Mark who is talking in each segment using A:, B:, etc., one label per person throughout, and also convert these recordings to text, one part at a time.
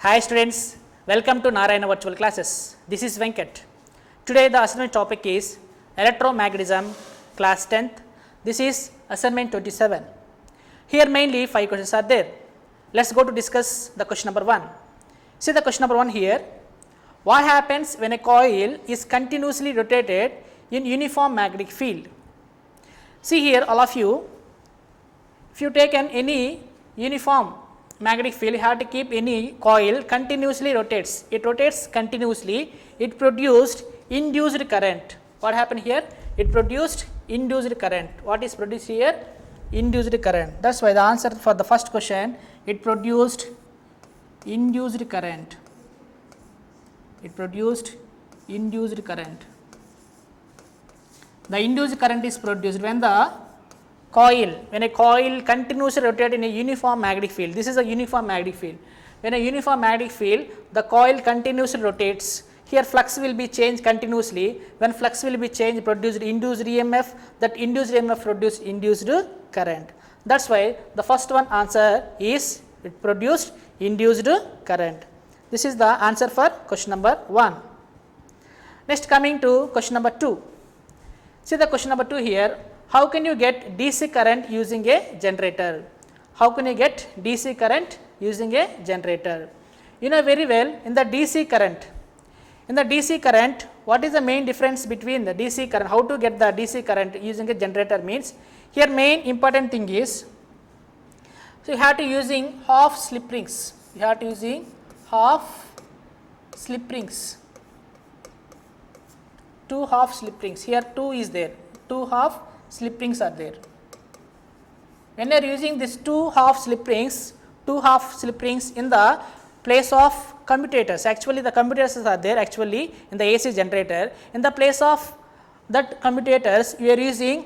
A: Hi students, welcome to Narayana Virtual Classes. This is Venkat. Today the assignment topic is Electromagnetism, class 10th. This is assignment 27. Here mainly 5 questions are there. Let's go to discuss the question number 1. See the question number 1 here. What happens when a coil is continuously rotated in uniform magnetic field? See here all of you, if you take any uniform magnetic field, you have to keep any coil continuously rotates. It rotates continuously. It produced induced current. What happened here? It produced induced current. What is produced here? Induced current. That's why the answer for the first question, it produced induced current. It produced induced current. The induced current is produced when a coil continuously rotates in a uniform magnetic field. This is a uniform magnetic field. When a uniform magnetic field, the coil continuously rotates. Here flux will be changed continuously. When flux will be changed, produced induced EMF. That induced EMF produced induced current. That's why the first one answer is it produced induced current. This is the answer for question number 1. Next coming to question number 2. See the question number 2 here. How can you get DC current using a generator? How can you get DC current using a generator? You know very well in the DC current. In the DC current, what is the main difference between the DC current? How to get the DC current using a generator means, here main important thing is, so you have to using half slip rings. You have to using half slip rings. 2 half slip rings. Here 2 is there. 2 half slip rings are there. When you are using this 2 half slip rings in the place of commutators, actually the commutators are there actually in the AC generator. In the place of that commutators, you are using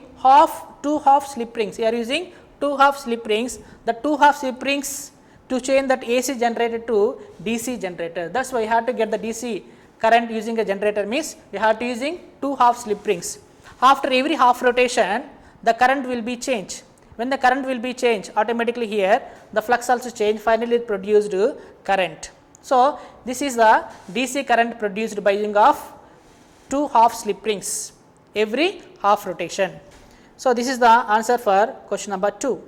A: 2 half slip rings. You are using 2 half slip rings. The 2 half slip rings to change that AC generator to DC generator. That's why you have to get the DC current using a generator means you have to using 2 half slip rings. After every half rotation, the current will be changed. When the current will be changed, automatically here the flux also change, finally it produced current. So this is the DC current produced by using of 2 half slip rings every half rotation. So this is the answer for question number 2.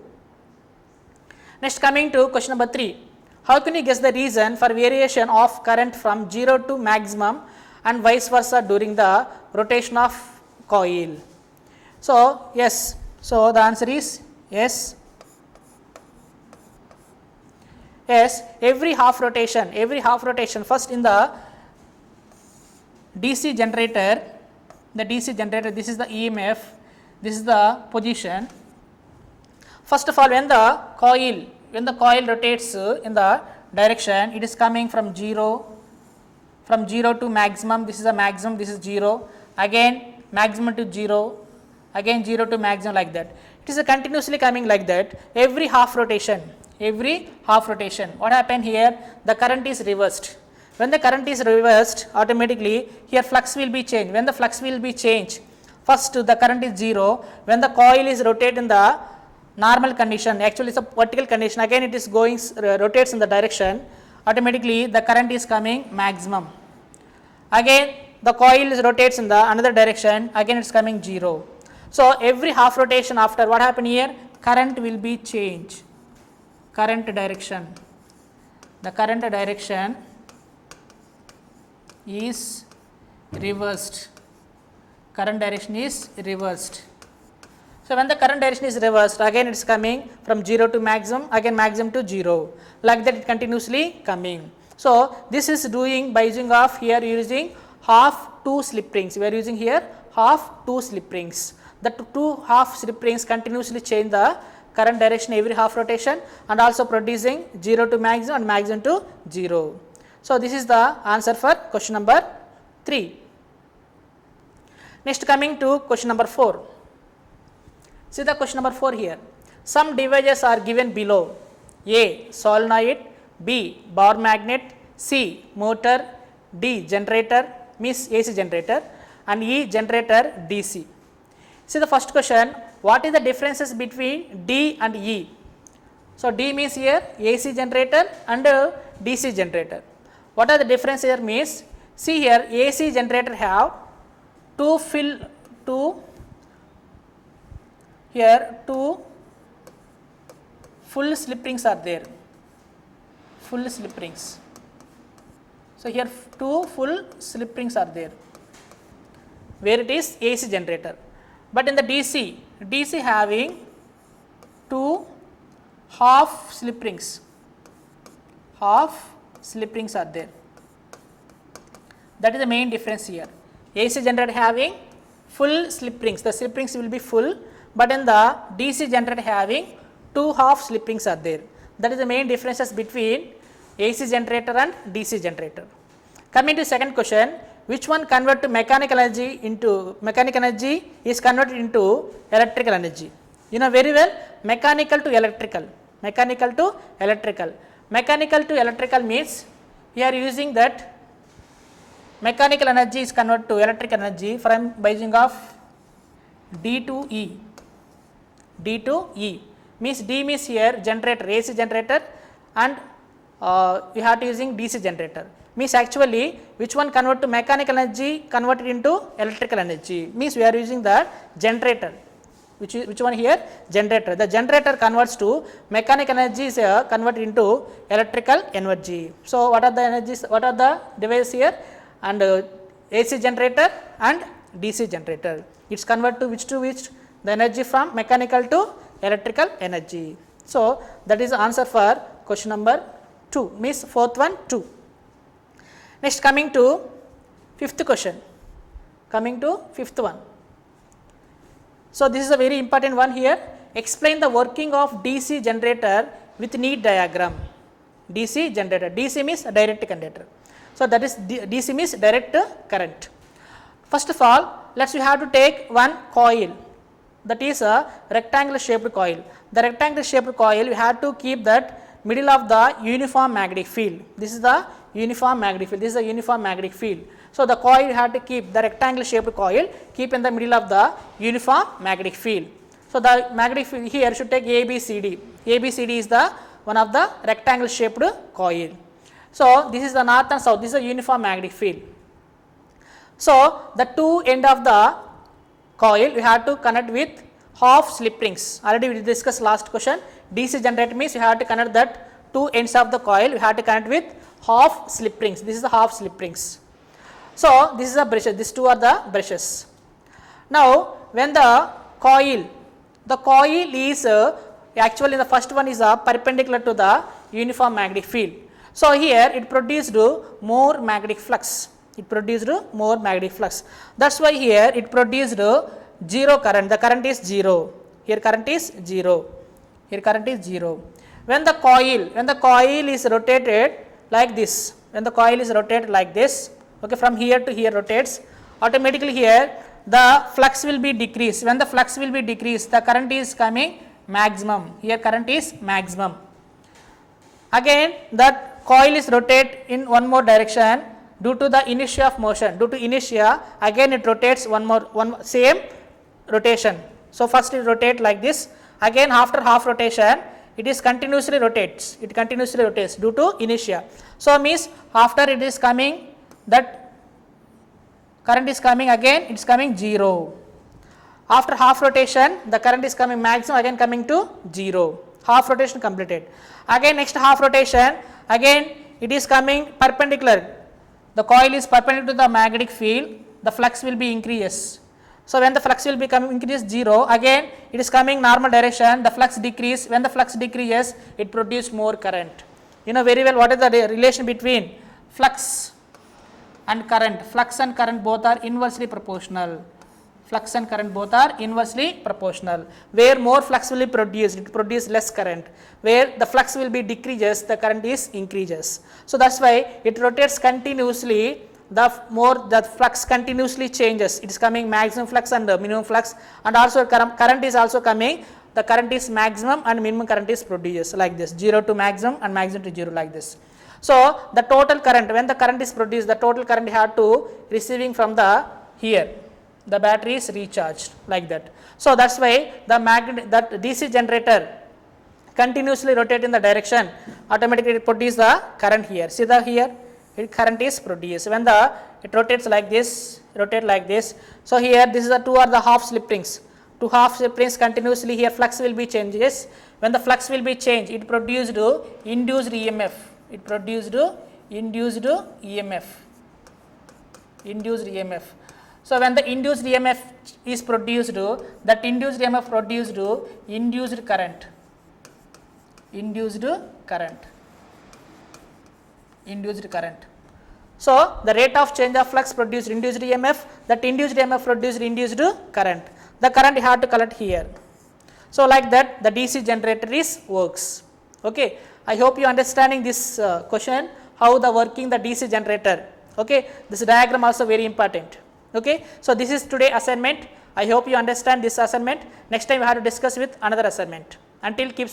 A: Next coming to question number 3. How can you guess the reason for variation of current from 0 to maximum and vice versa during the rotation of coil? So yes, so the answer is yes. Yes, every half rotation, first in the DC generator, this is the EMF, this is the position. First of all, when the coil rotates in the direction, it is coming from 0 to maximum. This is a maximum, this is 0, again maximum to 0, again 0 to maximum, like that. It is continuously coming like that every half rotation. What happened here? The current is reversed. When the current is reversed, automatically here flux will be changed. When the flux will be changed, first the current is 0. When the coil is rotated in the normal condition, actually it's a vertical condition, again it is going rotates in the direction, automatically the current is coming maximum. Again the coil is rotates in the another direction, again it's coming 0. So every half rotation after, what happened here? Current will be changed. Current direction. The current direction is reversed. Current direction is reversed. So when the current direction is reversed, again it is coming from 0 to maximum, again maximum to 0. Like that it continuously coming. So this is doing by using of here using half 2 slip rings. We are using here half 2 slip rings. The 2 half slip rings continuously change the current direction every half rotation and also producing 0 to maximum and maximum to 0. So this is the answer for question number 3. Next coming to question number 4. See the question number 4 here. Some devices are given below: A. solenoid, B. bar magnet, C. motor, D. generator, means AC generator, and E. generator DC. See the first question, what is the differences between D and E? So D means here AC generator and DC generator. What are the difference here means, see here AC generator have two full slip rings are there, full slip rings. So here two full slip rings are there where it is AC generator, but in the DC having two half slip rings are there. That is the main difference here. AC generator having full slip rings, the slip rings will be full, but in the DC generator having two half slip rings are there. That is the main differences between AC generator and DC generator. Coming to second question, which one convert to mechanical energy is converted into electrical energy? You know very well, mechanical to electrical. Mechanical to electrical means we are using that mechanical energy is converted to electrical energy by using of D to E. Means D means here generator, AC generator, and we have to using DC generator. Means actually which one convert to mechanical energy converted into electrical energy, means we are using the generator. Which one here? Generator. The generator converts to mechanical energy is converted into electrical energy. So what are the energies? What are the devices here? And AC generator and DC generator. It's convert to which? The energy from mechanical to electrical energy. So that is the answer for question number 2. Means fourth one 2. Next coming to fifth question. Fifth one. So this is a very important one here. Explain the working of DC generator with neat diagram. DC generator. DC means direct conductor. So that is DC means direct current. First of all, we have to take one coil. That is a rectangular shaped coil. The rectangular shaped coil, we have to keep that middle of the uniform magnetic field. This is the uniform magnetic field. So the coil you have to keep, the rectangular shaped coil keep in the middle of the uniform magnetic field. So the magnetic field here should take ABCD. ABCD is the one of the rectangle shaped coil. So this is the north and south. This is a uniform magnetic field. So the two end of the coil we have to connect with half slip rings. Already we discussed last question. DC generator means you have to connect that two ends of the coil. We have to connect with half slip rings. This is the half slip rings. So this is a brushes. These two are the brushes. Now when the coil is actually the first one is perpendicular to the uniform magnetic field. So here it produced more magnetic flux. That's why here it produced zero current. The current is zero. Here current is zero. When the coil is rotated like this, okay, from here to here rotates, automatically here the flux will be decreased. When the flux will be decreased, the current is coming maximum. Here current is maximum. Again that coil is rotate in one more direction due to the inertia of motion. Due to inertia, again it rotates one same rotation. So first it rotate like this. Again after half rotation, it is continuously rotates. It continuously rotates due to inertia. So means after it is coming, that current is coming, again it is coming zero. After half rotation, the current is coming maximum, again coming to zero. Half rotation completed. Again next half rotation, again it is coming perpendicular. The coil is perpendicular to the magnetic field. The flux will be increases. So when the flux will become increase zero, again it is coming normal direction. The flux decrease. When the flux decreases, it produces more current. You know very well what is the relation between flux and current. Flux and current both are inversely proportional. Where more flux will be produced, it produces less current. Where the flux will be decreases, the current is increases. So that's why it rotates continuously. The flux continuously changes. It is coming maximum flux and minimum flux, and also current is also coming. The current is maximum and minimum current is produced like this, 0 to maximum and maximum to 0 like this. So the total current, when the current is produced, the total current you have to receiving from the here. The battery is recharged like that. So that's why that DC generator continuously rotate in the direction, automatically it produce the current here. See the here, current is produced when the it rotates like this, rotate like this. So here this is the two are the half slip rings, two half slip rings continuously here flux will be changes. When the flux will be changed, it produced induced EMF, it produced induced EMF, induced EMF. So when the induced EMF is produced, that induced EMF produced induced current, induced current, induced current. So the rate of change of flux produced induced EMF, that induced EMF produced induced current. The current you have to collect here. So like that the DC generator is works. Okay, I hope you understanding this question, how the working the DC generator. Okay, this diagram also very important. Okay, so this is today assignment. I hope you understand this assignment. Next time we have to discuss with another assignment. Until keep